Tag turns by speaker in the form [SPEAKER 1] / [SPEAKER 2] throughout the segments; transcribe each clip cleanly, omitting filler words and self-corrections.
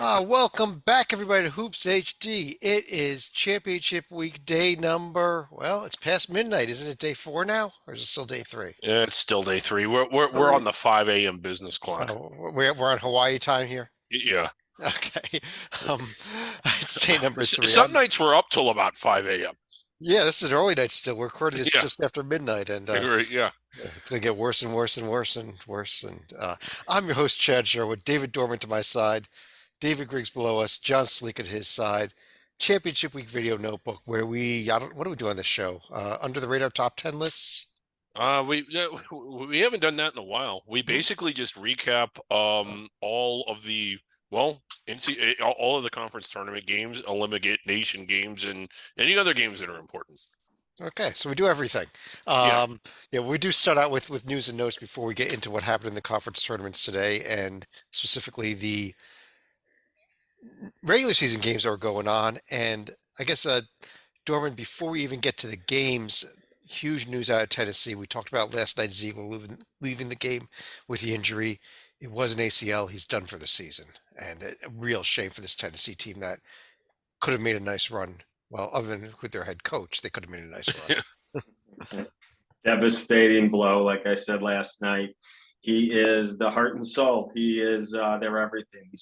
[SPEAKER 1] Welcome back, everybody, to Hoops HD. It is championship week, day number, well, it's past midnight. Isn't it day four now? Or is it still day three?
[SPEAKER 2] Yeah, it's still day three. We're on
[SPEAKER 1] Three.
[SPEAKER 2] the 5 a.m. business clock.
[SPEAKER 1] We're on Hawaii time here.
[SPEAKER 2] Yeah.
[SPEAKER 1] Okay. Um, it's day number three.
[SPEAKER 2] Some nights we're up till about 5 a.m.
[SPEAKER 1] Yeah, this is an early night still. We're recording this
[SPEAKER 2] Yeah.
[SPEAKER 1] just after midnight, and
[SPEAKER 2] Yeah.
[SPEAKER 1] it's going to get worse and worse and worse and worse. I'm your host, Chad Sherwood, David Dorman to my side. David Griggs below us, John Sleek at his side. Championship Week Video Notebook, where what do we do on this show? Under the radar top 10 lists?
[SPEAKER 2] We haven't done that in a while. We
[SPEAKER 1] Hmm?
[SPEAKER 2] basically just recap all of the all of the conference tournament games, elimination games, and any other games that are important.
[SPEAKER 1] Okay, so we do everything.
[SPEAKER 2] Yeah.
[SPEAKER 1] Yeah, we do start out with news and notes before we get into what happened in the conference tournaments today, and specifically the regular season games that were going on. And I guess, Dorman, before we even get to the games, huge news out of Tennessee. We talked about last night, Ziegler leaving the game with the injury. It was an ACL. He's done for the season. And a real shame for this Tennessee team that could have made a nice run. Well, other than with their head coach, they could have made a nice run.
[SPEAKER 3] Devastating blow, like I said last night. He is the heart and soul. He is their everything. He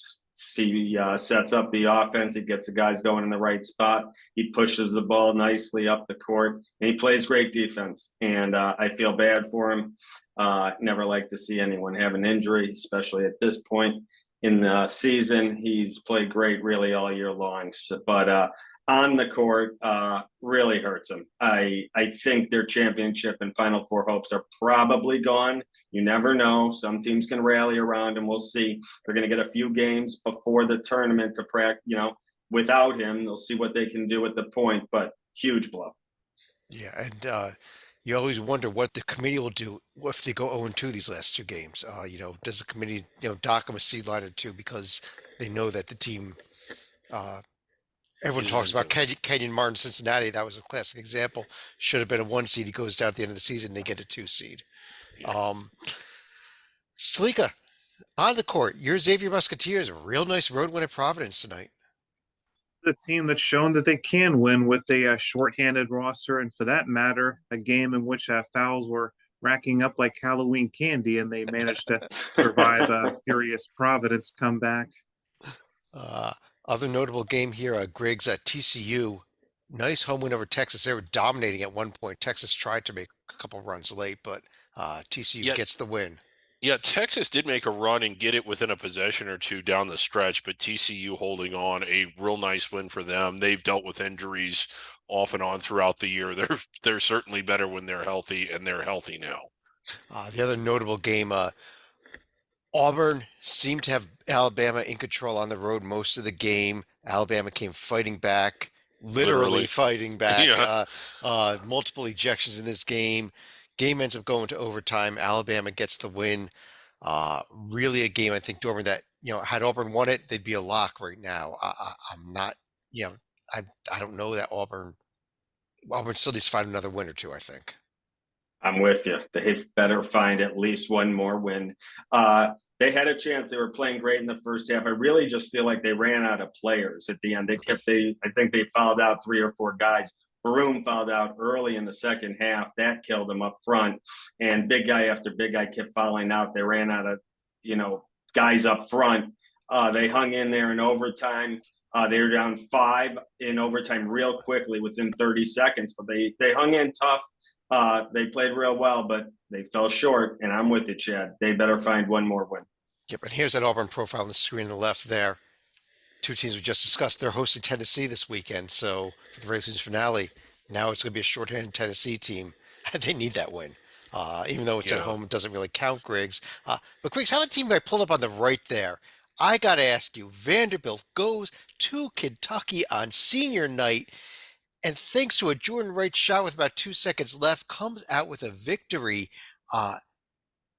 [SPEAKER 3] sets up the offense. He gets the guys going in the right spot. He pushes the ball nicely up the court, and he plays great defense. And I feel bad for him. Never like to see anyone have an injury, especially at this point in the season. He's played great really all year long. But on the court really hurts them. I think their championship and Final Four hopes are probably gone. You never know. Some teams can rally around, and we'll see. They're going to get a few games before the tournament to practice. Without him, they'll see what they can do at the point. But huge blow.
[SPEAKER 1] Yeah, and you always wonder what the committee will do if they go 0-2 these last two games. Does the committee, dock them a seed line or two because they know that the team, uh, everyone talks about Kenyon Martin, Cincinnati. That was a classic example. Should have been a one seed. He goes down at the end of the season. They get a two seed.
[SPEAKER 2] Yeah.
[SPEAKER 1] Um, Slika, on the court, your Xavier Musketeers, a real nice road win at Providence tonight.
[SPEAKER 4] The team that's shown that they can win with a shorthanded roster, and for that matter, a game in which fouls were racking up like Halloween candy, and they managed to survive a furious Providence comeback.
[SPEAKER 1] Uh, Other notable game here, Griggs at TCU. Nice home win over Texas. They were dominating at one point. Texas tried to make a couple runs late, but TCU
[SPEAKER 2] Yeah.
[SPEAKER 1] gets the win.
[SPEAKER 2] Yeah, Texas did make a run and get it within a possession or two down the stretch, but TCU holding on, a real nice win for them. They've dealt with injuries off and on throughout the year. They're certainly better when they're healthy, and they're healthy now.
[SPEAKER 1] The other notable game, Auburn seemed to have Alabama in control on the road most of the game. Alabama came fighting back, literally
[SPEAKER 2] Literally.
[SPEAKER 1] fighting back.
[SPEAKER 2] Yeah.
[SPEAKER 1] Multiple ejections in this game. Game ends up going to overtime. Alabama gets the win. Really a game, I think, Dorman, that, had Auburn won it, they'd be a lock right now. I'm not, you know, I don't know that Auburn still needs to find another win or two, I think.
[SPEAKER 3] I'm with you. They better find at least one more win. They had a chance. They were playing great in the first half. I really just feel like they ran out of players at the end. I think they fouled out 3 or 4 guys. Baroom fouled out early in the second half. That killed them up front. And big guy after big guy kept fouling out. They ran out of, guys up front. They hung in there in overtime. They were down 5 in overtime real quickly within 30 seconds, but they hung in tough. They played real well, but they fell short. And I'm with you, Chad. They better find one more win.
[SPEAKER 1] Yep, and here's that Auburn profile on the screen on the left there. Two teams we just discussed. They're hosting Tennessee this weekend, so for the regular season finale, now it's going to be a shorthanded Tennessee team. They need that win. Even though it's at
[SPEAKER 2] Yeah.
[SPEAKER 1] home, it doesn't really count, Griggs. But Griggs, how about the team I pulled up on the right there? I got to ask you, Vanderbilt goes to Kentucky on senior night, and thanks to a Jordan Wright shot with about 2 seconds left, comes out with a victory. Uh,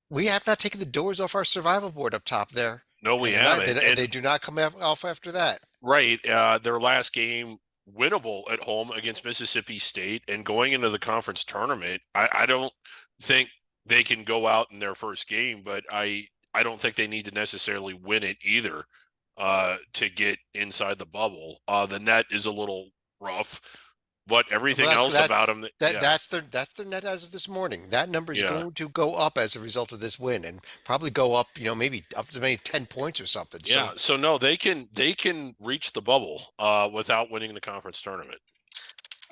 [SPEAKER 1] we have not taken the doors off our survival board up top there,
[SPEAKER 2] No, we
[SPEAKER 1] and they're not,
[SPEAKER 2] haven't.
[SPEAKER 1] they do not come off after that.
[SPEAKER 2] Right. Their last game winnable at home against Mississippi State, and going into the conference tournament, I don't think they can go out in their first game, but I don't think they need to necessarily win it either. to get inside the bubble. The net is a little rough, but everything
[SPEAKER 1] Well,
[SPEAKER 2] else about them, yeah,
[SPEAKER 1] that's their net as of this morning. That number is
[SPEAKER 2] yeah,
[SPEAKER 1] going to go up as a result of this win, and probably go up, maybe up to maybe 10 points or something.
[SPEAKER 2] yeah.
[SPEAKER 1] So,
[SPEAKER 2] So no, they can reach the bubble without winning the conference tournament.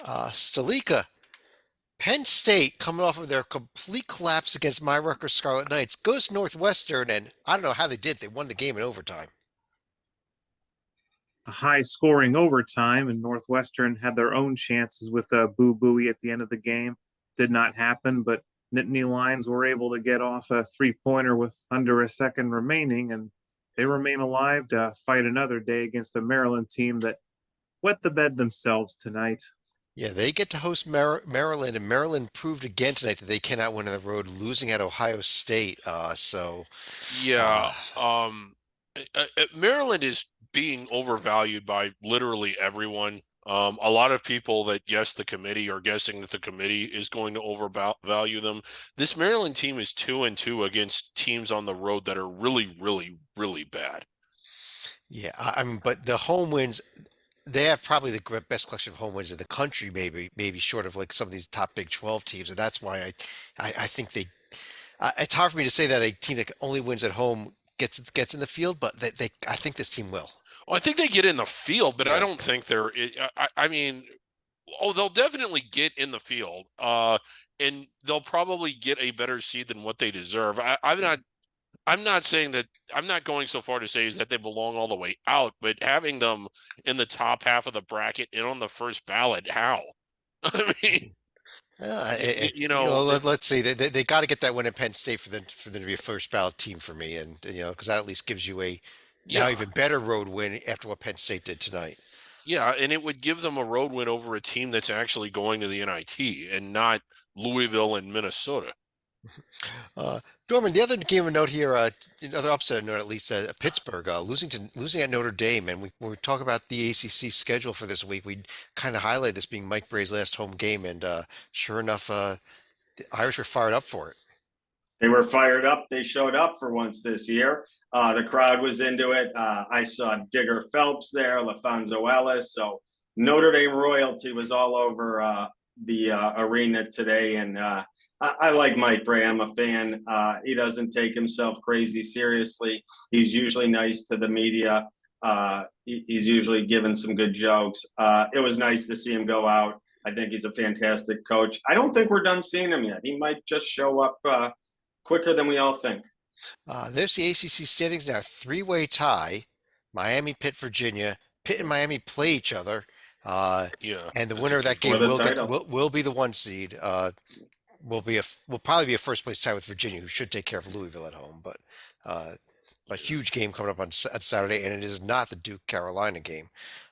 [SPEAKER 1] Stalika, Penn State, coming off of their complete collapse against my Rutgers Scarlet Knights, goes to Northwestern, and I don't know how they did. They won the game in overtime.
[SPEAKER 4] A high scoring overtime, and Northwestern had their own chances with Boo Buie at the end of the game. Did not happen, but Nittany Lions were able to get off a 3-pointer with under a second remaining, and they remain alive to fight another day against a Maryland team that wet the bed themselves tonight.
[SPEAKER 1] Yeah, they get to host Maryland, and Maryland proved again tonight that they cannot win on the road, losing at Ohio State.
[SPEAKER 2] Yeah, Maryland is being overvalued by literally everyone. A lot of people that guess the committee are guessing that the committee is going to overvalue them. This Maryland team is 2-2 against teams on the road that are really, really, really bad.
[SPEAKER 1] Yeah, I mean, but the home wins, they have probably the best collection of home wins in the country, maybe short of like some of these top Big 12 teams, and that's why I think they. It's hard for me to say that a team that only wins at home gets in the field, but I think this team will.
[SPEAKER 2] Well, I think they get in the field, but I
[SPEAKER 1] Yeah.
[SPEAKER 2] don't think they're. I mean, oh, they'll definitely get in the field, and they'll probably get a better seed than what they deserve. I'm not saying that. I'm not going so far to say is that they belong all the way out, but having them in the top half of the bracket and on the first ballot, how? I mean,
[SPEAKER 1] Let's see. They got to get that win in Penn State for them to be a first ballot team for me, and because that at least gives you a now
[SPEAKER 2] yeah,
[SPEAKER 1] even better road win after what Penn State did tonight.
[SPEAKER 2] yeah, and it would give them a road win over a team that's actually going to the NIT and not Louisville and Minnesota.
[SPEAKER 1] Dorman, the other game of note here, another upset note at least, Pittsburgh losing at Notre Dame, and when we talk about the ACC schedule for this week, we kind of highlight this being Mike Bray's last home game, and sure enough, the Irish were fired up for it.
[SPEAKER 3] They were fired up. They showed up for once this year. The crowd was into it. I saw Digger Phelps there, LaFonso Ellis. So Notre Dame royalty was all over the arena today. And I like Mike Bray. I'm a fan. He doesn't take himself crazy seriously. He's usually nice to the media. He's usually given some good jokes. It was nice to see him go out. I think he's a fantastic coach. I don't think we're done seeing him yet. He might just show up quicker than we all think.
[SPEAKER 1] There's the ACC standings now, three-way tie. Miami, Pitt, Virginia. Pitt and Miami play each other,
[SPEAKER 2] Yeah,
[SPEAKER 1] and the
[SPEAKER 2] that's
[SPEAKER 1] winner
[SPEAKER 2] a
[SPEAKER 1] of that
[SPEAKER 2] key
[SPEAKER 1] game
[SPEAKER 3] For the
[SPEAKER 1] will
[SPEAKER 3] title.
[SPEAKER 1] will be the one seed. Will probably be a first place tie with Virginia, who should take care of Louisville at home. But a huge game coming up on Saturday, and it is not the Duke Carolina game.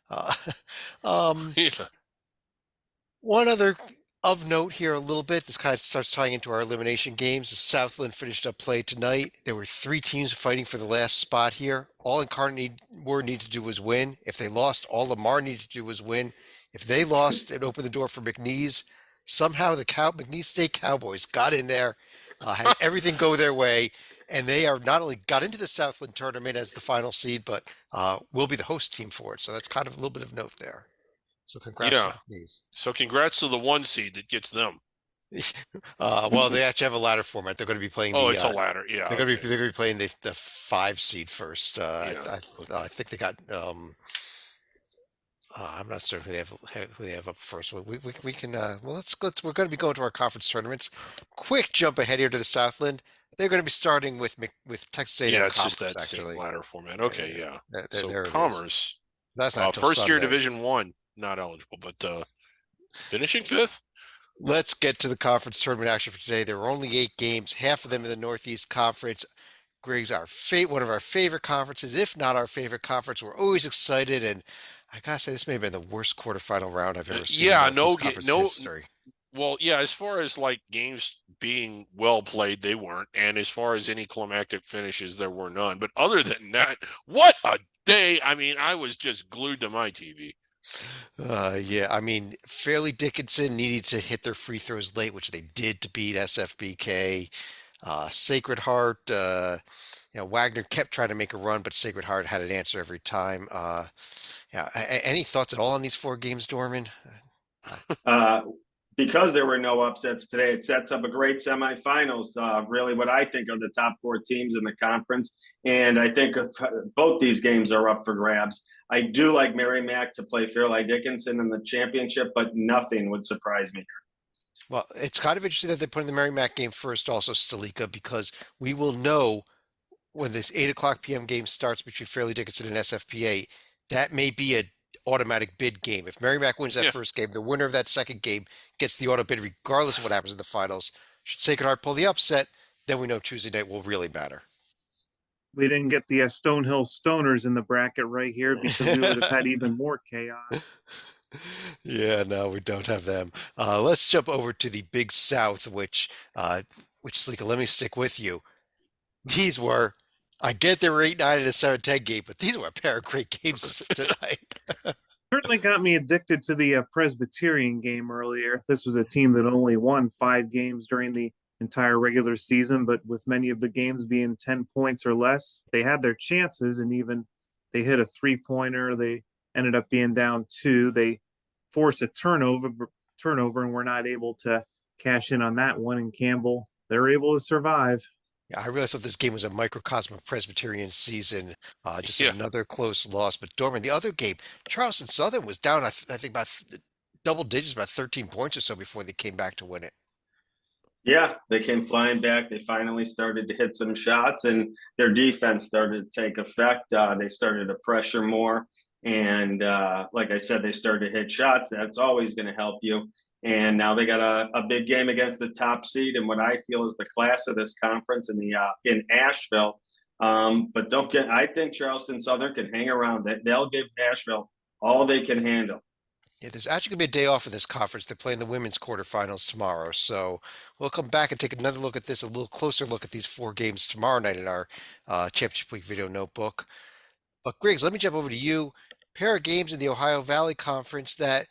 [SPEAKER 1] Uh, um,
[SPEAKER 2] yeah.
[SPEAKER 1] One other of note here a little bit, this kind of starts tying into our elimination games. Southland finished up play tonight. There were three teams fighting for the last spot here. All Incarnate Word needed to do was win. If they lost, all Lamar needed to do was win. If they lost, it opened the door for McNeese. Somehow the McNeese State Cowboys got in there, had everything go their way, and they are not only got into the Southland tournament as the final seed, but will be the host team for it. So that's kind of a little bit of note there. So congrats to
[SPEAKER 2] Yeah.
[SPEAKER 1] McNeese.
[SPEAKER 2] So congrats to the one seed that gets them.
[SPEAKER 1] Well, they actually have a ladder format. They're going to be playing
[SPEAKER 2] Oh,
[SPEAKER 1] the.
[SPEAKER 2] it's a ladder. Yeah.
[SPEAKER 1] They're going to
[SPEAKER 2] Okay.
[SPEAKER 1] be they're going to be playing the 5 seed first.
[SPEAKER 2] Yeah.
[SPEAKER 1] I think they got. I'm not certain who they have up first. We can. Well, let's. We're going to be going to our conference tournaments. Quick jump ahead here to the Southland. They're going to be starting with Texas A&M
[SPEAKER 2] Yeah, it's just
[SPEAKER 1] Commerce,
[SPEAKER 2] that same
[SPEAKER 1] actually.
[SPEAKER 2] ladder format. Okay, yeah. So
[SPEAKER 1] There it is.
[SPEAKER 2] Commerce,
[SPEAKER 1] That's not till
[SPEAKER 2] first year
[SPEAKER 1] Sunday.
[SPEAKER 2] Division 1, not eligible, but finishing fifth.
[SPEAKER 1] Let's get to the conference tournament action for today. There were only 8 games, half of them in the Northeast Conference. Greg's one of our favorite conferences, if not our favorite conference. We're always excited, and I gotta say, this may have been the worst quarterfinal round I've ever seen
[SPEAKER 2] Yeah,
[SPEAKER 1] in
[SPEAKER 2] no,
[SPEAKER 1] Northeast Conference
[SPEAKER 2] no.
[SPEAKER 1] history.
[SPEAKER 2] Well, yeah. As far as like games being well played, they weren't, and as far as any climactic finishes, there were none. But other than that, what a day! I mean, I was just glued to my TV.
[SPEAKER 1] Yeah, I mean, Fairleigh Dickinson needed to hit their free throws late, which they did to beat SFBK. Sacred Heart, Wagner kept trying to make a run, but Sacred Heart had an answer every time. Yeah, any thoughts at all on these 4 games, Dorman?
[SPEAKER 3] Uh, because there were no upsets today, it sets up a great semifinals. Really, what I think are the top 4 teams in the conference, and I think both these games are up for grabs. I do like Merrimack to play Fairleigh Dickinson in the championship, but nothing would surprise me.
[SPEAKER 1] Well, it's kind of interesting that they're putting the Merrimack game first, also, Stalika, because we will know when this 8 o'clock p.m. game starts between Fairleigh Dickinson and SFPA. That may be a automatic bid game. If Merrimack wins that
[SPEAKER 2] Yeah.
[SPEAKER 1] first game, the winner of that second game gets the auto bid regardless of what happens in the finals. Should Sacred Heart pull the upset, then we know Tuesday night will really matter.
[SPEAKER 4] We didn't get the Stonehill Stoners in the bracket right here because we would have had even more chaos.
[SPEAKER 1] Yeah, no, we don't have them. Let's jump over to the Big South, which Sleeka, let me stick with you. These were, I get there were 8-9 and a 7-10 game, but these were a pair of great games tonight.
[SPEAKER 4] Certainly got me addicted to the Presbyterian game earlier. This was a team that only won 5 games during the entire regular season, but with many of the games being 10 points or less, they had their chances, and even they hit a 3-pointer. They ended up being down 2. They forced a turnover, and were not able to cash in on that one. And Campbell, they were able to survive.
[SPEAKER 1] Yeah, I really thought this game was a microcosm of Presbyterian season. Just
[SPEAKER 2] Yeah.
[SPEAKER 1] another close loss. But Dorman, the other game, Charleston Southern was down, I think, about double digits, about 13 points or so before they came back to win it.
[SPEAKER 3] Yeah, they came flying back. They finally started to hit some shots, and their defense started to take effect. They started to pressure more. And like I said, they started to hit shots. That's always going to help you. And now they got a big game against the top seed and what I feel is the class of this conference in Asheville. But I think Charleston Southern can hang around. They'll give Asheville all they can handle.
[SPEAKER 1] Yeah, there's actually going to be a day off in this conference. They're playing the women's quarterfinals tomorrow. So we'll come back and take another look at this, a little closer look at these 4 games tomorrow night in our Championship Week video notebook. But Griggs, let me jump over to you. Pair of games in the Ohio Valley Conference that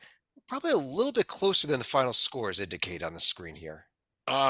[SPEAKER 1] probably a little bit closer than the final scores indicate on the screen here.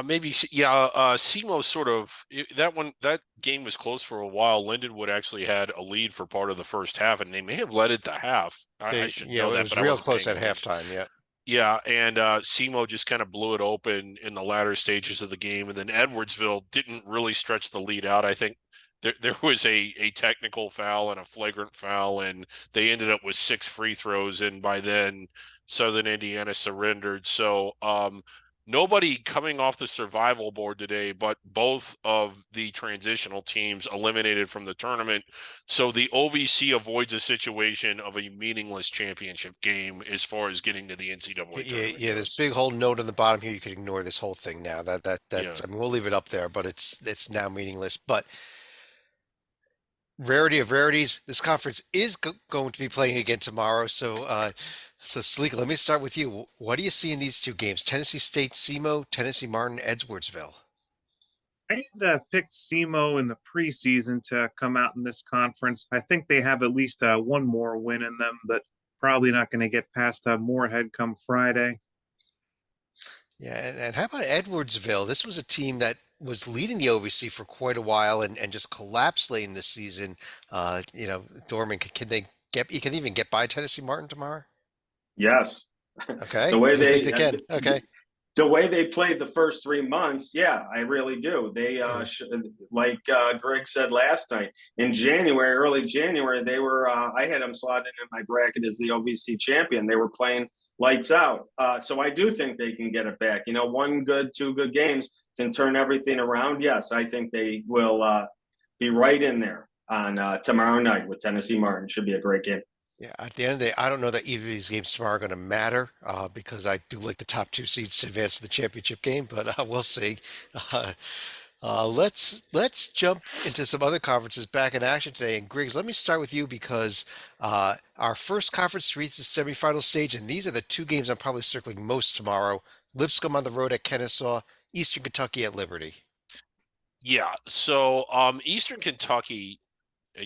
[SPEAKER 2] Maybe, yeah. SEMO sort of that game was close for a while. Lindenwood actually had a lead for part of the first half, and they may have led it to half. I should know that,
[SPEAKER 1] it was
[SPEAKER 2] but I
[SPEAKER 1] real
[SPEAKER 2] wasn't
[SPEAKER 1] close
[SPEAKER 2] paying
[SPEAKER 1] at
[SPEAKER 2] attention.
[SPEAKER 1] halftime. Yeah.
[SPEAKER 2] Yeah, and SEMO just kind of blew it open in the latter stages of the game, and then Edwardsville didn't really stretch the lead out. I think there was a technical foul and a flagrant foul, and they ended up with 6 free throws, and by then Southern Indiana surrendered. So nobody coming off the survival board today, but both of the transitional teams eliminated from the tournament. So the OVC avoids a situation of a meaningless championship game as far as getting to the NCAA tournament.
[SPEAKER 1] Yeah. This big whole note on the bottom here, you could ignore this whole thing now.
[SPEAKER 2] Yeah.
[SPEAKER 1] I mean, we'll leave it up there, but it's now meaningless. But rarity of rarities, this conference is going to be playing again tomorrow. So Sleek, let me start with you. What do you see in these 2 games? Tennessee State, SEMO, Tennessee Martin, Edwardsville.
[SPEAKER 4] I had picked SEMO in the preseason to come out in this conference. I think they have at least one more win in them, but probably not going to get past Moorhead come Friday.
[SPEAKER 1] Yeah, and how about Edwardsville? This was a team that was leading the OVC for quite a while and just collapsed late in the season. Dorman, can they even get by Tennessee Martin tomorrow?
[SPEAKER 3] Yes.
[SPEAKER 1] Okay.
[SPEAKER 3] The way
[SPEAKER 1] You
[SPEAKER 3] they
[SPEAKER 1] think they can. Okay.
[SPEAKER 3] The way they played the first 3 months, yeah, I really do. They like Greg said last night in January, early January, they were. I had them slotted in my bracket as the OVC champion. They were playing lights out. So I do think they can get it back. 1 good, 2 good games can turn everything around. Yes, I think they will be right in there on tomorrow night with Tennessee Martin. Should be a great game.
[SPEAKER 1] Yeah, at the end of the day, I don't know that either of these games tomorrow are going to matter because I do like the top 2 seeds to advance to the championship game, but we'll see. Let's jump into some other conferences back in action today. And Griggs, let me start with you because our first conference to reach the semifinal stage, and these are the 2 games I'm probably circling most tomorrow. Lipscomb on the road at Kennesaw, Eastern Kentucky at Liberty.
[SPEAKER 2] Yeah. So Eastern Kentucky,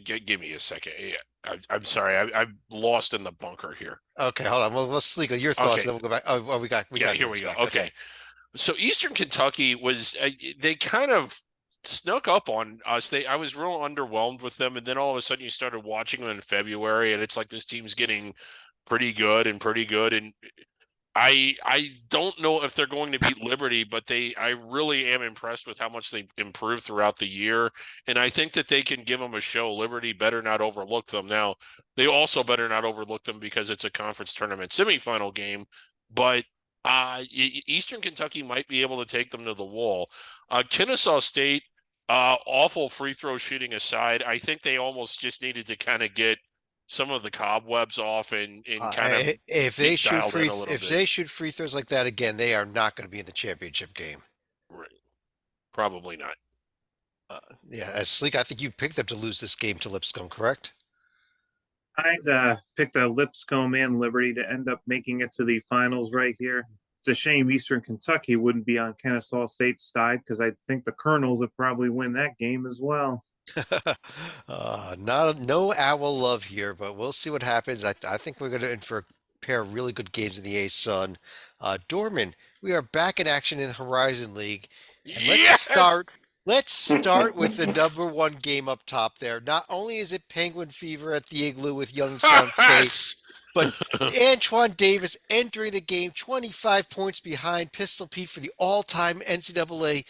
[SPEAKER 2] give me a second. Yeah. I'm sorry. I'm lost in the bunker here.
[SPEAKER 1] Okay, hold on. We'll Sleek, your thoughts,
[SPEAKER 2] Okay.
[SPEAKER 1] then we'll go back. Oh, we got
[SPEAKER 2] Here we go. Okay. So Eastern Kentucky was they kind of snuck up on us. I was real underwhelmed with them, and then all of a sudden you started watching them in February, and it's like this team's getting pretty good and pretty good. And I don't know if they're going to beat Liberty, but I really am impressed with how much they improved throughout the year. And I think that they can give them a show. Liberty better not overlook them. Now, they also better not overlook them because it's a conference tournament semifinal game, but Eastern Kentucky might be able to take them to the wall. Kennesaw State, awful free throw shooting aside, I think they almost just needed to kind of get some of the cobwebs off and kind of
[SPEAKER 1] if
[SPEAKER 2] they shoot
[SPEAKER 1] free throws like that again, they are not going to be in the championship game.
[SPEAKER 2] Right. Probably not.
[SPEAKER 1] Yeah, as Sleek, I think you picked them to lose this game to Lipscomb, correct?
[SPEAKER 4] I'd picked a Lipscomb and Liberty to end up making it to the finals right here. It's a shame Eastern Kentucky wouldn't be on Kennesaw State's side because I think the Colonels would probably win that game as well.
[SPEAKER 1] No owl love here, but we'll see what happens. I think we're going to in for a pair of really good games in the A-Sun. Dorman, we are back in action in the Horizon League. And let's start with the number one game up top there. Not only is it Penguin Fever at the Igloo with Youngstown State, but Antoine Davis entering the game 25 points behind Pistol Pete for the all-time NCAA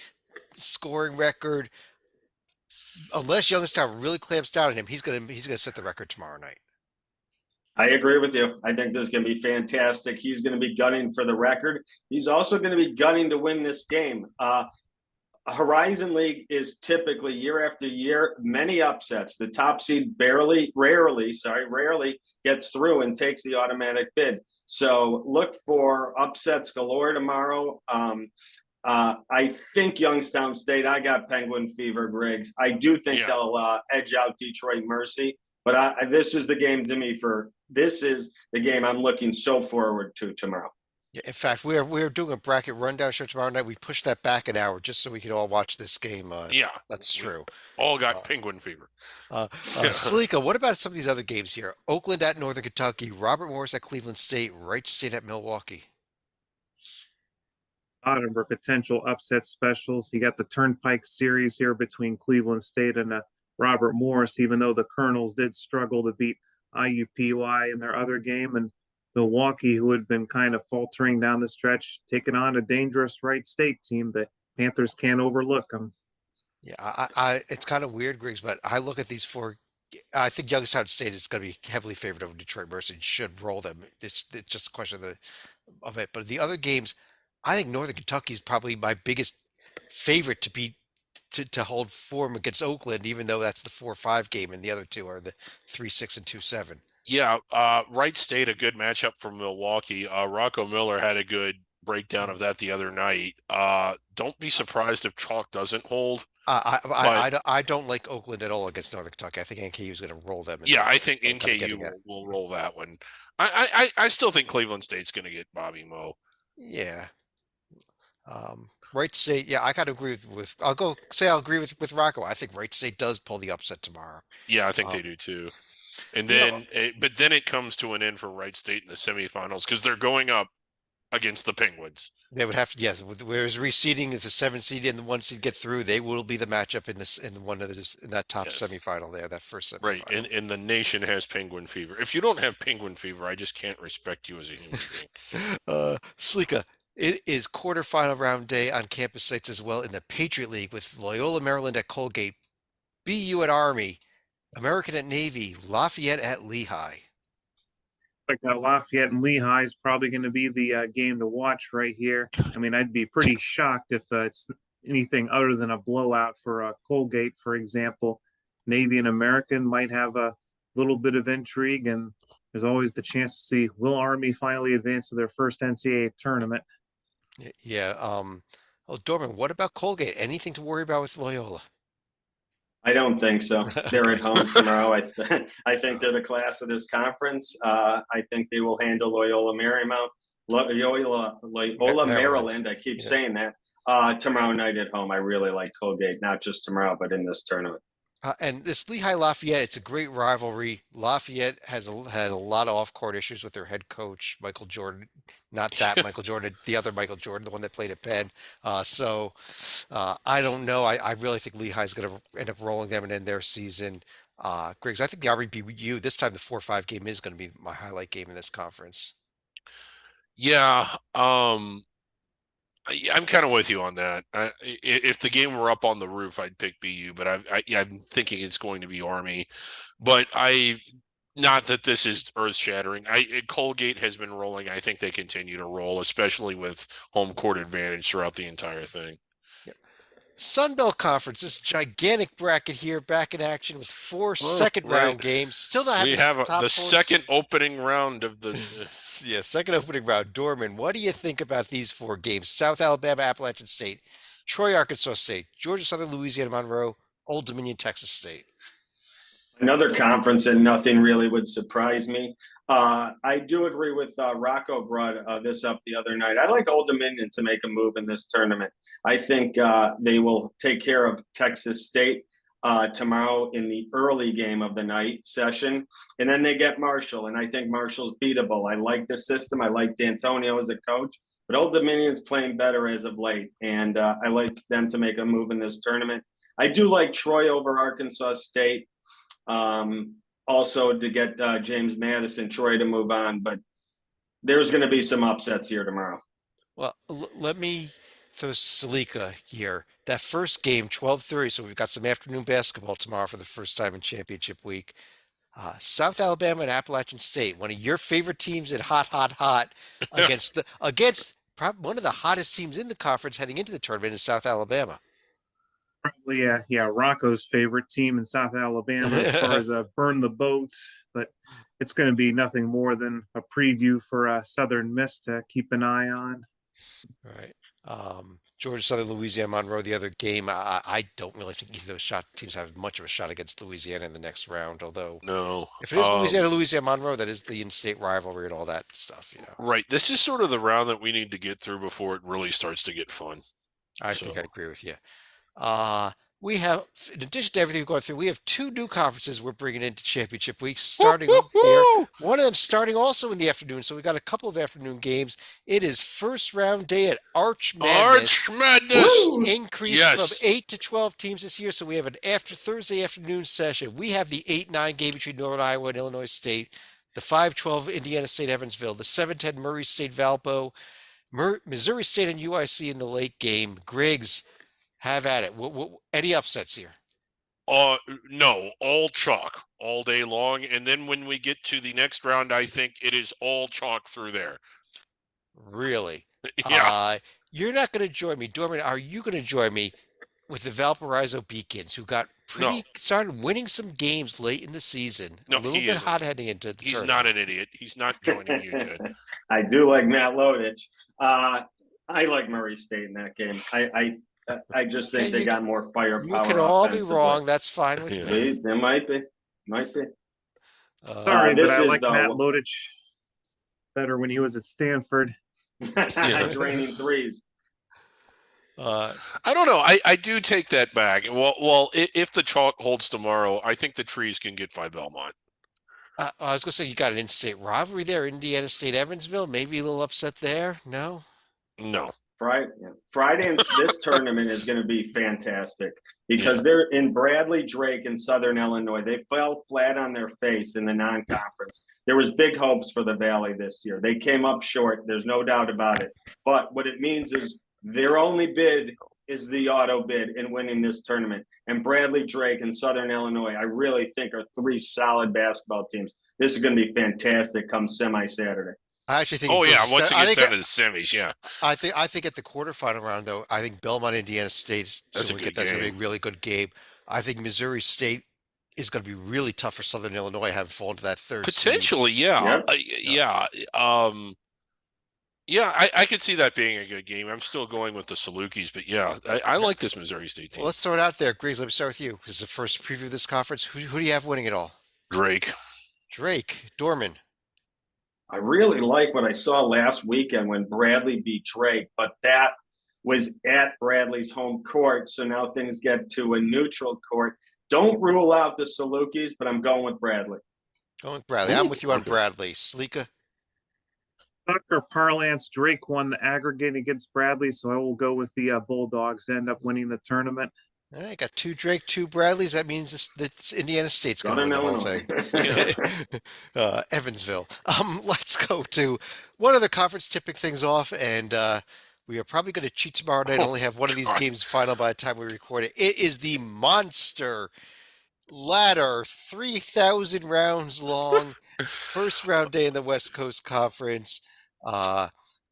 [SPEAKER 1] scoring record. Unless Youngstown really clamps down on him, he's gonna set the record tomorrow night.
[SPEAKER 3] I agree with you. I think this is going to be fantastic. He's going to be gunning for the record. He's also going to be gunning to win this game. Horizon League is typically year after year, many upsets. The top seed rarely gets through and takes the automatic bid. So look for upsets galore tomorrow. I think Youngstown State, I got Penguin Fever, Griggs. I do think they'll edge out Detroit Mercy, but this is the game to me this is the game I'm looking so forward to tomorrow.
[SPEAKER 1] Yeah, in fact, we're doing a bracket rundown show tomorrow night. We pushed that back an hour just so we could all watch this game. That's true.
[SPEAKER 2] All got Penguin Fever.
[SPEAKER 1] Salika, what about some of these other games here? Oakland at Northern Kentucky, Robert Morris at Cleveland State, Wright State at Milwaukee.
[SPEAKER 4] Bottom for potential upset specials. You got the Turnpike series here between Cleveland State and Robert Morris, even though the Colonels did struggle to beat IUPUI in their other game, and Milwaukee, who had been kind of faltering down the stretch, taking on a dangerous Wright State team. The Panthers can't overlook them.
[SPEAKER 1] Yeah, it's kind of weird, Griggs, but I look at these four. I think Youngstown State is going to be heavily favored over Detroit Mercy and should roll them. It's just a question of it. But the other games, I think Northern Kentucky is probably my biggest favorite to beat to hold form against Oakland, even though that's the 4-5 game, and the other two are the 3-6 and 2-7.
[SPEAKER 2] Yeah, Wright State, a good matchup for Milwaukee. Rocco Miller had a good breakdown of that the other night. Don't be surprised if chalk doesn't hold.
[SPEAKER 1] I don't like Oakland at all against Northern Kentucky. I think NKU is going to roll them.
[SPEAKER 2] Yeah, I think NKU will roll that one. I still think Cleveland State's going to get Bobby Moe.
[SPEAKER 1] Yeah. Wright State, yeah, I got to agree with I'll agree with Rocco. I think Wright State does pull the upset tomorrow.
[SPEAKER 2] Yeah, I think they do too. And then, but then it comes to an end for Wright State in the semifinals because they're going up against the Penguins.
[SPEAKER 1] They would have to, yes. Whereas reseeding, if the 7 seed and the 1 seed get through, they will be the matchup in that top semifinal there, that first semifinal.
[SPEAKER 2] Right, and the nation has Penguin Fever. If you don't have Penguin Fever, I just can't respect you as a human being.
[SPEAKER 1] Slika, it is quarterfinal round day on campus sites as well in the Patriot League with Loyola Maryland at Colgate, BU at Army, American at Navy, Lafayette at Lehigh.
[SPEAKER 4] Like Lafayette and Lehigh is probably going to be the game to watch right here. I mean, I'd be pretty shocked if it's anything other than a blowout for Colgate, for example. Navy and American might have a little bit of intrigue, and there's always the chance to see will Army finally advance to their first NCAA tournament.
[SPEAKER 1] Yeah. Dorman, what about Colgate? Anything to worry about with Loyola?
[SPEAKER 3] I don't think so. They're at home tomorrow. I think they're the class of this conference. I think they will handle Loyola Marymount, Loyola Maryland. I keep saying that tomorrow night at home. I really like Colgate, not just tomorrow, but in this tournament.
[SPEAKER 1] And this Lehigh Lafayette, it's a great rivalry. Lafayette had a lot of off-court issues with their head coach, Michael Jordan. Not that Michael Jordan, the other Michael Jordan, the one that played at Penn. I don't know. I really think Lehigh's going to end up rolling them and end their season. Griggs, I think the RBU this time the 4-5 game is going to be my highlight game in this conference.
[SPEAKER 2] Yeah, I'm kind of with you on that. If the game were up on the roof, I'd pick BU, but I'm thinking it's going to be Army. But not that this is earth shattering. Colgate has been rolling. I think they continue to roll, especially with home court advantage throughout the entire thing.
[SPEAKER 1] Sun Belt Conference, this gigantic bracket here, back in action with four second round games. Still not having
[SPEAKER 2] We have
[SPEAKER 1] top
[SPEAKER 2] the
[SPEAKER 1] four.
[SPEAKER 2] second opening round of the.
[SPEAKER 1] Yeah, second opening round. Dorman, what do you think about these four games? South Alabama, Appalachian State, Troy, Arkansas State, Georgia Southern, Louisiana Monroe, Old Dominion, Texas State.
[SPEAKER 3] Another conference, and nothing really would surprise me. I do agree with Rocco brought this up the other night. I like Old Dominion to make a move in this tournament. I think they will take care of Texas State tomorrow in the early game of the night session. And then they get Marshall, and I think Marshall's beatable. I like the system. I like D'Antonio as a coach. But Old Dominion's playing better as of late, and I like them to make a move in this tournament. I do like Troy over Arkansas State. Also to get James Madison, Troy to move on, but there's going to be some upsets here tomorrow.
[SPEAKER 1] Well, let me throw Salika here. That first game, 12:30, so we've got some afternoon basketball tomorrow for the first time in championship week. South Alabama and Appalachian State, one of your favorite teams at hot against one of the hottest teams in the conference heading into the tournament is South Alabama.
[SPEAKER 4] Probably, Rocco's favorite team in South Alabama as far as burn the boats, but it's going to be nothing more than a preview for Southern Miss to keep an eye on.
[SPEAKER 1] All right. Georgia Southern, Louisiana Monroe, the other game. I don't really think either of those teams have much of a shot against Louisiana in the next round, although
[SPEAKER 2] No.
[SPEAKER 1] if it is Louisiana Monroe, that is the in-state rivalry and all that stuff,
[SPEAKER 2] Right. This is sort of the round that we need to get through before it really starts to get fun.
[SPEAKER 1] I think I'd agree with you. We have, in addition to everything we've gone through, we have two new conferences we're bringing into championship week starting here. One of them starting also in the afternoon, so we've got a couple of afternoon games. It is first round day at Arch Madness.
[SPEAKER 2] Arch Madness!
[SPEAKER 1] Increased from 8 to 12 teams this year, so we have an Thursday afternoon session. We have the 8-9 game between Northern Iowa and Illinois State, the 5-12 Indiana State Evansville, the 7-10 Murray State Valpo, Missouri State and UIC in the late game. Griggs, have at it. Any upsets here?
[SPEAKER 2] No, all chalk all day long. And then when we get to the next round, I think it is all chalk through there.
[SPEAKER 1] Really?
[SPEAKER 2] Yeah.
[SPEAKER 1] You're not going to join me. Dorman, are you going to join me with the Valparaiso Beacons, who got started winning some games late in the season?
[SPEAKER 2] No,
[SPEAKER 1] a little bit hot heading into the
[SPEAKER 2] tournament. Not an idiot. He's not joining you, Ted.
[SPEAKER 3] I do like Matt Lodich. I like Murray State in that game. I just think they got more firepower.
[SPEAKER 1] You can all be wrong. That's fine with me.
[SPEAKER 3] There might be.
[SPEAKER 4] Sorry, but I like Matt Lodich better when he was at Stanford.
[SPEAKER 3] Draining threes.
[SPEAKER 1] I
[SPEAKER 2] don't know. I do take that back. Well, if the chalk holds tomorrow, I think the trees can get by Belmont.
[SPEAKER 1] I was going to say, you got an in-state rivalry there, Indiana State, Evansville. Maybe a little upset there. No.
[SPEAKER 3] Friday and this tournament is going to be fantastic because they're in Bradley, Drake, and Southern Illinois. They fell flat on their face in the non-conference. There was big hopes for the Valley this year. They came up short. There's no doubt about it. But what it means is their only bid is the auto bid in winning this tournament. And Bradley, Drake, and Southern Illinois, I really think are three solid basketball teams. This is going to be fantastic come semi-Saturday.
[SPEAKER 1] I actually think.
[SPEAKER 2] Once it gets down to the semis, yeah.
[SPEAKER 1] I think at the quarterfinal round, though, I think Belmont, Indiana State, that's going to be a really good game. I think Missouri State is going to be really tough for Southern Illinois, having fallen to that third.
[SPEAKER 2] Potentially,
[SPEAKER 1] seed.
[SPEAKER 2] Yeah. I could see that being a good game. I'm still going with the Salukis, but I like this Missouri State team.
[SPEAKER 1] Well, let's throw it out there, Griggs. Let me start with you. This is the first preview of this conference. Who do you have winning it all?
[SPEAKER 2] Drake,
[SPEAKER 1] Dorman.
[SPEAKER 3] I really like what I saw last weekend when Bradley beat Drake, but that was at Bradley's home court. So now things get to a neutral court. Don't rule out the Salukis, but I'm going with Bradley.
[SPEAKER 1] Going with Bradley. I'm with you on
[SPEAKER 2] Okay.
[SPEAKER 1] Bradley. Slika.
[SPEAKER 4] Tucker parlance, Drake won the aggregate against Bradley, so I will go with the Bulldogs to end up winning the tournament.
[SPEAKER 1] All right, got 2 Drake, 2 Bradleys. That means that's Indiana State's going to win the whole thing. Evansville. Let's go to one other conference tipping things off, and we are probably going to cheat tomorrow night and only have one of these
[SPEAKER 2] God.
[SPEAKER 1] games final by the time we record it. It is the Monster Ladder, 3,000 rounds long, first round day in the West Coast Conference.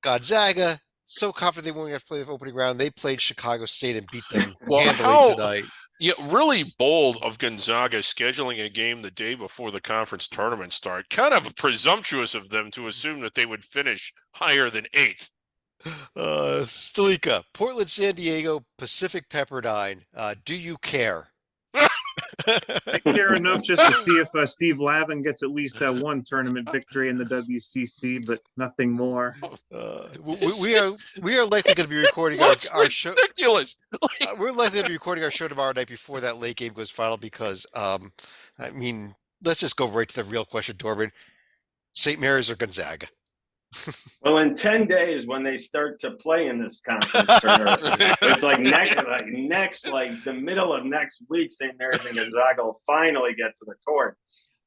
[SPEAKER 1] Gonzaga, so confident they won't have to play the opening round. They played Chicago State and beat them
[SPEAKER 2] Well,
[SPEAKER 1] handily
[SPEAKER 2] how-
[SPEAKER 1] tonight.
[SPEAKER 2] Yeah, really bold of Gonzaga scheduling a game the day before the conference tournament start. Kind of presumptuous of them to assume that they would finish higher than 8th.
[SPEAKER 1] Stalika, Portland, San Diego, Pacific Pepperdine. Do you care?
[SPEAKER 4] I care enough just to see if Steve Lavin gets at least one tournament victory in the WCC, but nothing more.
[SPEAKER 1] We are likely going to be recording our show.
[SPEAKER 2] Ridiculous.
[SPEAKER 1] We're likely to be recording our show tomorrow night before that late game goes final because, I mean, let's just go right to the real question, Dorman. St. Mary's or Gonzaga?
[SPEAKER 3] Well, in 10 days, when they start to play in this conference tournament, it's like the middle of next week, St. Mary's and Gonzaga will finally get to the court.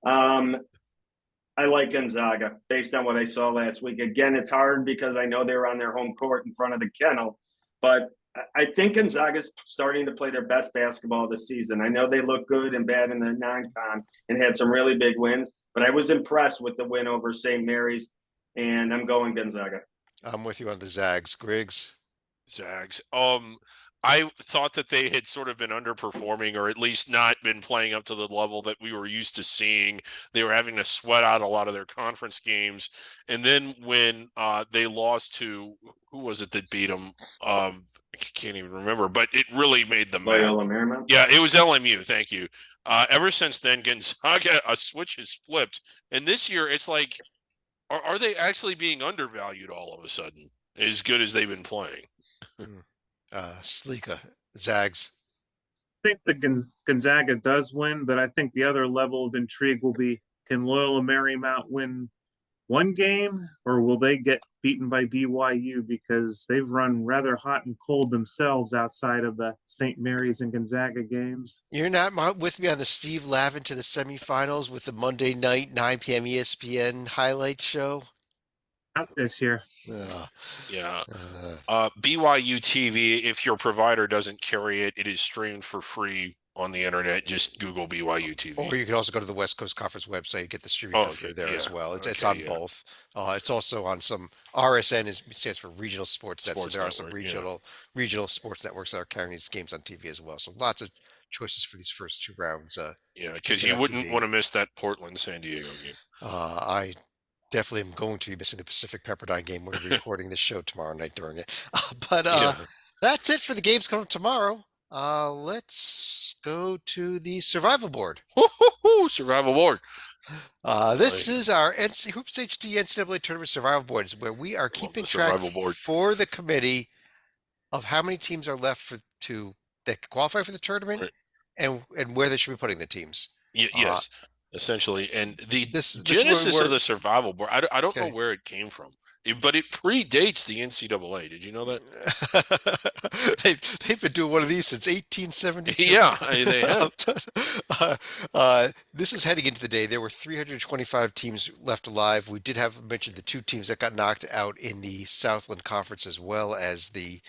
[SPEAKER 3] I like Gonzaga based on what I saw last week. Again, it's hard because I know they're on their home court in front of the kennel, but I think Gonzaga's starting to play their best basketball of the season. I know they look good and bad in the non-con and had some really big wins, but I was impressed with the win over St. Mary's. And I'm going Gonzaga.
[SPEAKER 1] I'm with you on the Zags. Griggs?
[SPEAKER 2] Zags. I thought that they had sort of been underperforming, or at least not been playing up to the level that we were used to seeing. They were having to sweat out a lot of their conference games, and then when they lost to, who was it that beat them? I can't even remember, but it really made them mad.
[SPEAKER 3] Loyola Marymount.
[SPEAKER 2] Yeah, it was LMU. Thank you. Ever since then, Gonzaga, a switch has flipped, and this year it's like, are they actually being undervalued all of a sudden? As good as they've been playing.
[SPEAKER 1] Slika, Zags.
[SPEAKER 4] I think the Gonzaga does win, but I think the other level of intrigue will be, can Loyola Marymount win one game, or will they get beaten by BYU because they've run rather hot and cold themselves outside of the St. Mary's and Gonzaga games?
[SPEAKER 1] You're not with me on the Steve Lavin to the semifinals with the Monday night 9 p.m. ESPN highlight show?
[SPEAKER 4] Not this year.
[SPEAKER 2] Yeah. BYU TV, if your provider doesn't carry it, it is streamed for free on the internet. Just Google BYU TV.
[SPEAKER 1] Or you can also go to the West Coast Conference website and get the streaming for free there as well. It's on both. It's also on some RSN stands for Regional Sports Net. So there are some regional sports networks that are carrying these games on TV as well. So lots of choices for these first 2 rounds.
[SPEAKER 2] Yeah, because you wouldn't want to miss that Portland San Diego game.
[SPEAKER 1] I definitely am going to be missing the Pacific Pepperdine game. We're recording this show tomorrow night during it. But that's it for the games coming tomorrow. Let's go to the survival board.
[SPEAKER 2] Survival board.
[SPEAKER 1] This is our Hoops HD NCAA Tournament Survival Board, where we are keeping track for the committee of how many teams are left that qualify for the tournament, and where they should be putting the teams.
[SPEAKER 2] Yes, essentially. And the genesis of the survival board, I don't know where it came from. But it predates the NCAA. Did you know that?
[SPEAKER 1] They've been doing one of these since 1872.
[SPEAKER 2] Yeah, they have.
[SPEAKER 1] This is heading into the day. There were 325 teams left alive. We did have mentioned the 2 teams that got knocked out in the Southland Conference, as well as the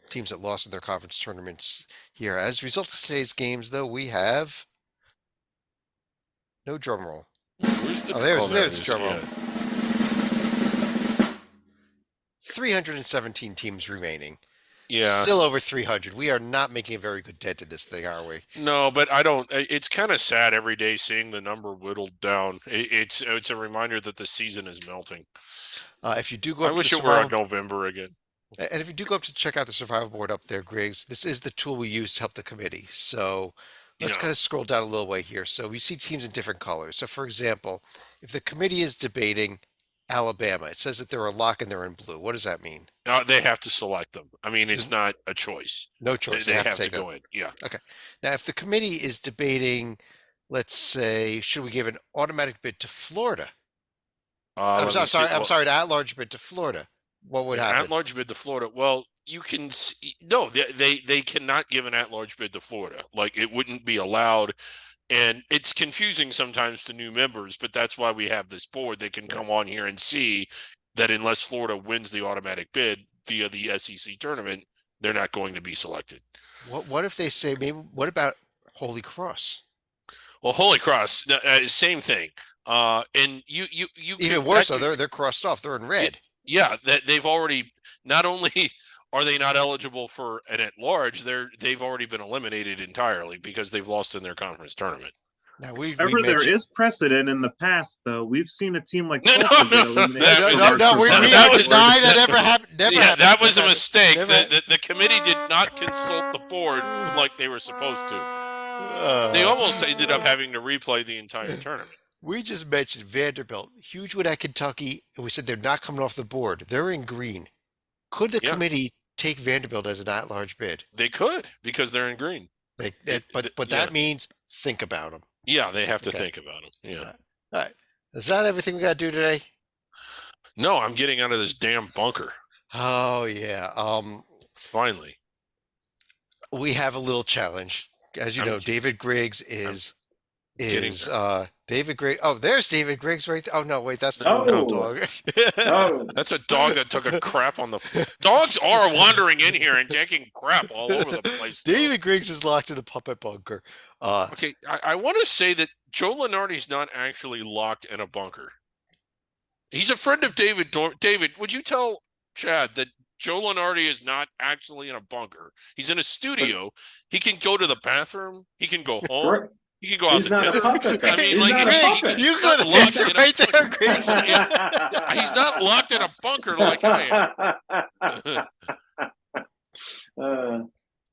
[SPEAKER 1] teams that lost in their conference tournaments here. As a result of today's games, though, we have no drum roll.
[SPEAKER 2] There's
[SPEAKER 1] the drum roll. 317 teams remaining.
[SPEAKER 2] Yeah.
[SPEAKER 1] Still over 300. We are not making a very good dent in this thing, are we?
[SPEAKER 2] No, but it's kind of sad every day seeing the number whittled down. It's a reminder that the season is melting.
[SPEAKER 1] If you do go up
[SPEAKER 2] I wish it were November again.
[SPEAKER 1] And if you do go up to check out the survival board up there, Griggs, this is the tool we use to help the committee. So let's kind of scroll down a little way here. So we see teams in different colors. So for example, if the committee is debating Alabama. It says that they're a lock and they're in blue. What does that mean?
[SPEAKER 2] They have to select them. I mean, it's
[SPEAKER 1] There's
[SPEAKER 2] not a choice.
[SPEAKER 1] no
[SPEAKER 2] They,
[SPEAKER 1] choice.
[SPEAKER 2] they
[SPEAKER 1] They have
[SPEAKER 2] have
[SPEAKER 1] to
[SPEAKER 2] to
[SPEAKER 1] take them.
[SPEAKER 2] go in. Yeah.
[SPEAKER 1] Now, if the committee is debating, let's say, should we give an automatic bid to Florida? I'm
[SPEAKER 2] Let me see.
[SPEAKER 1] I'm
[SPEAKER 2] Well,
[SPEAKER 1] sorry, an at-large bid to Florida. What would
[SPEAKER 2] an
[SPEAKER 1] happen?
[SPEAKER 2] at-large bid to Florida. Well, you can see, no, they cannot give an at-large bid to Florida. Like it wouldn't be allowed. And it's confusing sometimes to new members, but that's why we have this board. They can come on here and see that unless Florida wins the automatic bid via the SEC tournament, they're not going to be selected.
[SPEAKER 1] What if they say maybe? What about Holy Cross?
[SPEAKER 2] Well, Holy Cross, same thing. And you
[SPEAKER 1] Even worse, though, they're crossed off. They're in red.
[SPEAKER 2] yeah, that they've already not only are they not eligible for an at large, they've already been eliminated entirely because they've lost in their conference tournament.
[SPEAKER 1] Now we
[SPEAKER 4] However, there
[SPEAKER 1] mentioned-
[SPEAKER 4] is precedent in the past, though. We've seen a team like
[SPEAKER 2] No,
[SPEAKER 4] Tulsa
[SPEAKER 2] no,
[SPEAKER 4] get
[SPEAKER 2] no,
[SPEAKER 4] eliminated
[SPEAKER 2] that-
[SPEAKER 4] from
[SPEAKER 2] no,
[SPEAKER 4] our
[SPEAKER 2] no,
[SPEAKER 1] we
[SPEAKER 4] Survivor
[SPEAKER 2] that was-
[SPEAKER 1] deny
[SPEAKER 4] Board.
[SPEAKER 1] that ever happened. Never
[SPEAKER 2] Yeah,
[SPEAKER 1] happened.
[SPEAKER 2] that was a
[SPEAKER 1] Never-
[SPEAKER 2] mistake.
[SPEAKER 1] never-
[SPEAKER 2] The committee did not consult the board like they were supposed to. They almost ended up having to replay the entire tournament.
[SPEAKER 1] We just mentioned Vanderbilt, huge win at Kentucky, and we said they're not coming off the board. They're in green. Could the
[SPEAKER 2] Yeah.
[SPEAKER 1] committee take Vanderbilt as an at-large bid?
[SPEAKER 2] They could because they're in green.
[SPEAKER 1] But
[SPEAKER 2] yeah.
[SPEAKER 1] that means think about them.
[SPEAKER 2] Yeah, they have to
[SPEAKER 1] Okay.
[SPEAKER 2] think about them. Yeah.
[SPEAKER 1] All right. Is that everything we got to do today?
[SPEAKER 2] No, I'm getting out of this damn bunker.
[SPEAKER 1] Oh yeah.
[SPEAKER 2] Finally.
[SPEAKER 1] We have a little challenge. As you
[SPEAKER 2] I'm-
[SPEAKER 1] know, David Griggs is
[SPEAKER 2] getting
[SPEAKER 1] David Griggs. Oh, there's David Griggs right there. Oh no, wait, that's the
[SPEAKER 3] Oh.
[SPEAKER 1] little dog.
[SPEAKER 3] Oh,
[SPEAKER 2] That's a dog that took a crap on the. Dogs are wandering in here and taking crap all over the place. though.
[SPEAKER 1] David Griggs is locked in the puppet bunker.
[SPEAKER 2] Okay, I want to say that Joe Lenardi's not actually locked in a bunker. He's a friend of David. David, would you tell Chad that Joe Lenardi is not actually in a bunker? He's in a studio. He can go to the bathroom. He can go home.
[SPEAKER 3] Gr-
[SPEAKER 2] He can go out
[SPEAKER 3] he's
[SPEAKER 2] the
[SPEAKER 3] not a
[SPEAKER 2] kitchen.
[SPEAKER 3] puppet.
[SPEAKER 2] I mean,
[SPEAKER 3] He's
[SPEAKER 2] like,
[SPEAKER 3] not a
[SPEAKER 1] Griggs,
[SPEAKER 3] puppet.
[SPEAKER 1] you go to the
[SPEAKER 2] Locked
[SPEAKER 1] picture
[SPEAKER 2] in a-
[SPEAKER 1] right there, Griggs.
[SPEAKER 2] He's not locked in a bunker like I am.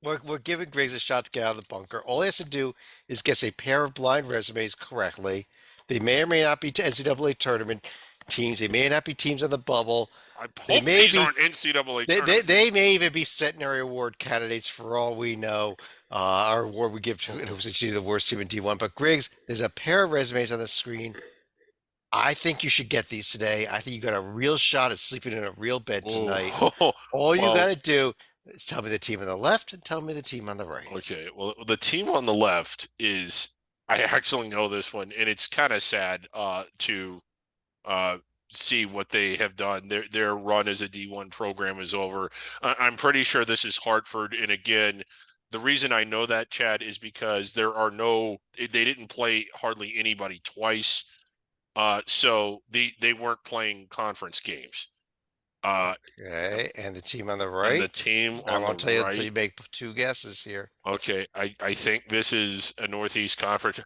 [SPEAKER 1] We're giving Griggs a shot to get out of the bunker. All he has to do is guess a pair of blind resumes correctly. They may or may not be NCAA tournament teams. They may not be teams on the bubble.
[SPEAKER 2] I
[SPEAKER 1] They
[SPEAKER 2] hope
[SPEAKER 1] may
[SPEAKER 2] these
[SPEAKER 1] be-
[SPEAKER 2] aren't NCAA
[SPEAKER 1] They
[SPEAKER 2] tournament.
[SPEAKER 1] may even be centenary award candidates for all we know. Our award we give to it was actually the worst team in D1. But Griggs, there's a pair of resumes on the screen. I think you should get these today. I think you got a real shot at sleeping in a real bed tonight.
[SPEAKER 2] Oh,
[SPEAKER 1] All you
[SPEAKER 2] well-
[SPEAKER 1] got to do is tell me the team on the left and tell me the team on the right.
[SPEAKER 2] okay. Well, the team on the left is I actually know this one, and it's kind of sad to see what they have done. Their run as a D1 program is over. I'm pretty sure this is Hartford, and again, the reason I know that, Chad, is because they didn't play hardly anybody twice, so they weren't playing conference games.
[SPEAKER 1] Okay, and the team on the
[SPEAKER 2] And
[SPEAKER 1] right.
[SPEAKER 2] the team
[SPEAKER 1] I
[SPEAKER 2] on
[SPEAKER 1] won't
[SPEAKER 2] the
[SPEAKER 1] tell you
[SPEAKER 2] right.
[SPEAKER 1] until you make two guesses here.
[SPEAKER 2] Okay, I think this is a Northeast Conference.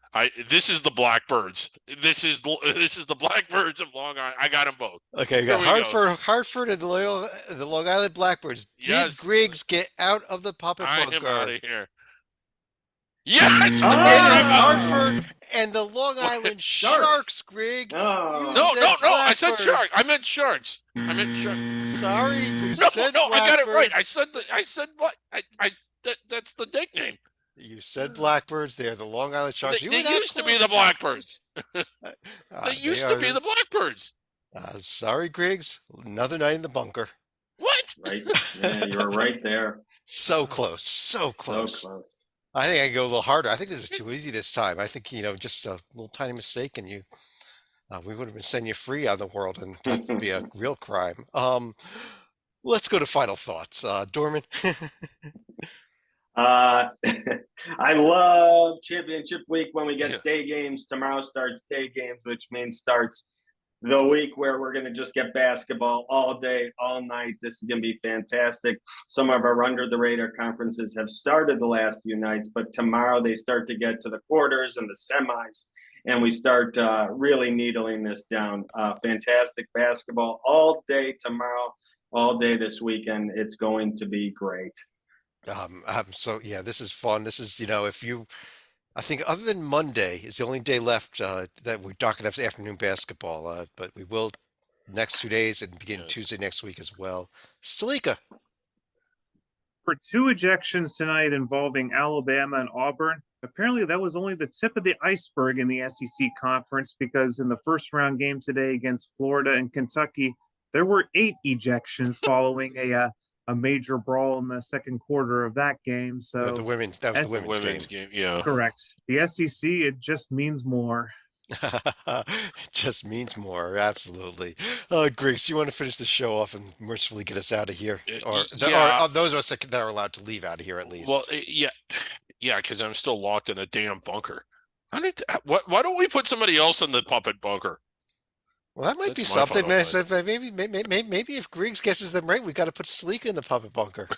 [SPEAKER 2] This is the Blackbirds. This is the Blackbirds of Long Island. I got them both.
[SPEAKER 1] Okay, you got
[SPEAKER 2] Here we go.
[SPEAKER 1] Hartford, and the Long Island Blackbirds.
[SPEAKER 2] Yes.
[SPEAKER 1] Did Griggs get out of the puppet
[SPEAKER 2] I am
[SPEAKER 1] bunker?
[SPEAKER 2] out of here. Yes,
[SPEAKER 3] Oh!
[SPEAKER 1] It is
[SPEAKER 3] Oh!
[SPEAKER 1] Hartford and the Long Island Sharks, Greg.
[SPEAKER 3] Oh.
[SPEAKER 2] No,
[SPEAKER 1] said
[SPEAKER 2] no, no. I said
[SPEAKER 1] Blackbirds.
[SPEAKER 2] sharks. I meant sharks. I meant sharks.
[SPEAKER 1] Sorry, you
[SPEAKER 2] No,
[SPEAKER 1] said
[SPEAKER 2] no, I got it right.
[SPEAKER 1] Blackbirds.
[SPEAKER 2] I said what? That's the nickname.
[SPEAKER 1] You said Blackbirds. They're the Long Island Sharks.
[SPEAKER 2] They
[SPEAKER 1] You were that
[SPEAKER 2] used to be
[SPEAKER 1] close,
[SPEAKER 2] the Blackbirds.
[SPEAKER 1] Ah,
[SPEAKER 2] They used to be the Blackbirds.
[SPEAKER 1] Sorry, Griggs. Another night in the bunker.
[SPEAKER 2] What?
[SPEAKER 3] Right. Yeah, you were right there.
[SPEAKER 1] So close. So close.
[SPEAKER 3] So close.
[SPEAKER 1] I think I can go a little harder. I think this was too easy this time. I think, just a little tiny mistake and we would have been sending you free on the world, and that would be a real crime. Let's go to final thoughts. Dorman.
[SPEAKER 3] I love championship week when we get
[SPEAKER 2] Yeah.
[SPEAKER 3] day games. Tomorrow starts day games, which means starts the week where we're going to just get basketball all day, all night. This is going to be fantastic. Some of our under the radar conferences have started the last few nights, but tomorrow they start to get to the quarters and the semis, and we start really needling this down. Fantastic basketball all day tomorrow, all day this weekend. It's going to be great.
[SPEAKER 1] So yeah, this is fun. This is, I think other than Monday is the only day left that we're not going to have afternoon basketball, but we will next 2 days and beginning
[SPEAKER 2] Yes.
[SPEAKER 1] Tuesday next week as well. Stalika.
[SPEAKER 4] For 2 ejections tonight involving Alabama and Auburn. Apparently, that was only the tip of the iceberg in the SEC conference because in the first round game today against Florida and Kentucky, there were 8 ejections following a major brawl in the second quarter of that game. So
[SPEAKER 1] The women's, that was the
[SPEAKER 4] That's-
[SPEAKER 1] women's game.
[SPEAKER 2] Yeah.
[SPEAKER 4] correct. The SEC, it just means more.
[SPEAKER 1] Just means more, absolutely. Griggs, you want to finish the show off and mercifully get us out of here, or,
[SPEAKER 2] Yeah.
[SPEAKER 1] or those of us that are allowed to leave out of here at least?
[SPEAKER 2] Well, yeah, because I'm still locked in a damn bunker. Why don't we put somebody else in the puppet bunker?
[SPEAKER 1] Well, that might be
[SPEAKER 2] That's my
[SPEAKER 1] something,
[SPEAKER 2] final
[SPEAKER 1] man.
[SPEAKER 2] thought.
[SPEAKER 1] So maybe if Griggs guesses them right, we got to put Sleek in the puppet bunker.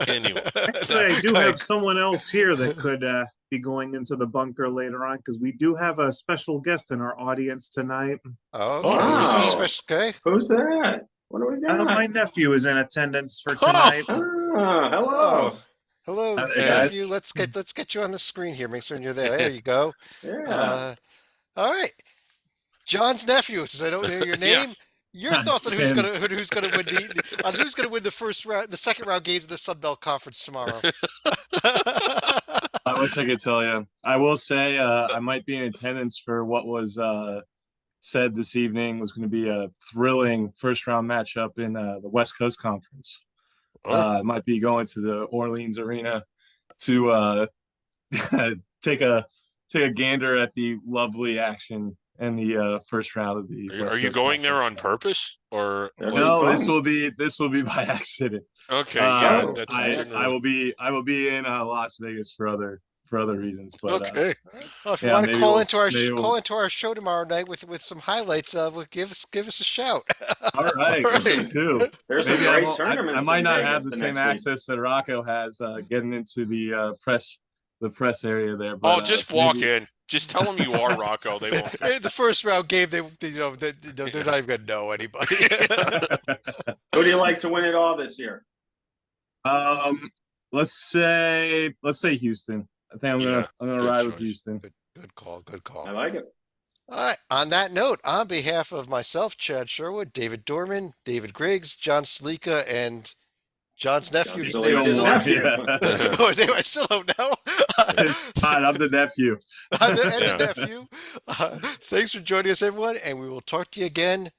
[SPEAKER 2] Anyway,
[SPEAKER 4] Actually, I do have someone else here that could be going into the bunker later on because we do have a special guest in our audience tonight.
[SPEAKER 1] Oh,
[SPEAKER 2] Oh,
[SPEAKER 1] who's the
[SPEAKER 3] wow.
[SPEAKER 1] special guy?
[SPEAKER 3] Who's that? What do we got?
[SPEAKER 4] My nephew is in attendance for tonight.
[SPEAKER 3] Hello.
[SPEAKER 1] Hello,
[SPEAKER 5] Hi there, guys.
[SPEAKER 1] nephew. Let's get you on the screen here. Make sure you're there. There you go.
[SPEAKER 3] Yeah.
[SPEAKER 1] All right, John's nephew. Since I don't know your
[SPEAKER 2] Yeah.
[SPEAKER 1] name, your thoughts on who's
[SPEAKER 5] Finn.
[SPEAKER 1] gonna win the second round games of the Sun Belt Conference tomorrow?
[SPEAKER 5] I wish I could tell you. I will say I might be in attendance for what was said this evening was going to be a thrilling first round matchup in the West Coast Conference. I might be going to the Orleans Arena to take a gander at the lovely action in the first round of the. West
[SPEAKER 2] are you
[SPEAKER 5] Coast
[SPEAKER 2] going there on
[SPEAKER 5] Conference.
[SPEAKER 2] purpose or?
[SPEAKER 3] Yeah.
[SPEAKER 5] No,
[SPEAKER 3] Fun.
[SPEAKER 5] this will be by accident.
[SPEAKER 2] Okay, yeah,
[SPEAKER 3] Oh,
[SPEAKER 2] that's
[SPEAKER 5] I will be in Las Vegas for other reasons, but
[SPEAKER 2] okay.
[SPEAKER 1] Well, if you
[SPEAKER 5] Yeah,
[SPEAKER 1] want to
[SPEAKER 5] maybe
[SPEAKER 1] call
[SPEAKER 5] we'll-
[SPEAKER 1] into our
[SPEAKER 5] maybe we'll-
[SPEAKER 1] call into our show tomorrow night with some highlights, give us a shout.
[SPEAKER 5] all right,
[SPEAKER 2] All right.
[SPEAKER 5] this is cool.
[SPEAKER 3] There's some
[SPEAKER 5] Maybe I,
[SPEAKER 3] great
[SPEAKER 5] won't-
[SPEAKER 3] tournaments.
[SPEAKER 5] I might
[SPEAKER 3] in
[SPEAKER 5] not
[SPEAKER 3] Vegas
[SPEAKER 5] have the same
[SPEAKER 3] next week.
[SPEAKER 5] access that Rocco has getting into the press area there.
[SPEAKER 2] Oh,
[SPEAKER 5] But,
[SPEAKER 2] just walk
[SPEAKER 5] maybe-
[SPEAKER 2] in. Just tell them you are Rocco. They won't.
[SPEAKER 1] In the first round game, they're not even gonna know anybody.
[SPEAKER 3] Who do you like to win it all this year?
[SPEAKER 5] Let's say Houston. I think I'm
[SPEAKER 2] Yeah,
[SPEAKER 5] gonna
[SPEAKER 2] good
[SPEAKER 5] ride with
[SPEAKER 2] choice.
[SPEAKER 5] Houston.
[SPEAKER 1] Good call. Good call.
[SPEAKER 3] I like it.
[SPEAKER 1] All right. On that note, on behalf of myself, Chad Sherwood, David Dorman, David Griggs, John Sleeka, and John's nephew.
[SPEAKER 3] John
[SPEAKER 1] His name
[SPEAKER 3] Sleeka.
[SPEAKER 1] is-
[SPEAKER 3] nephew.
[SPEAKER 5] Yeah.
[SPEAKER 1] Oh, his name I still don't know.
[SPEAKER 5] It's fine. I'm the nephew.
[SPEAKER 1] And the
[SPEAKER 2] Yeah.
[SPEAKER 1] nephew. Thanks for joining us, everyone, and we will talk to you again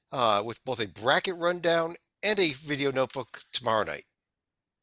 [SPEAKER 1] with both a bracket rundown and a video notebook tomorrow night.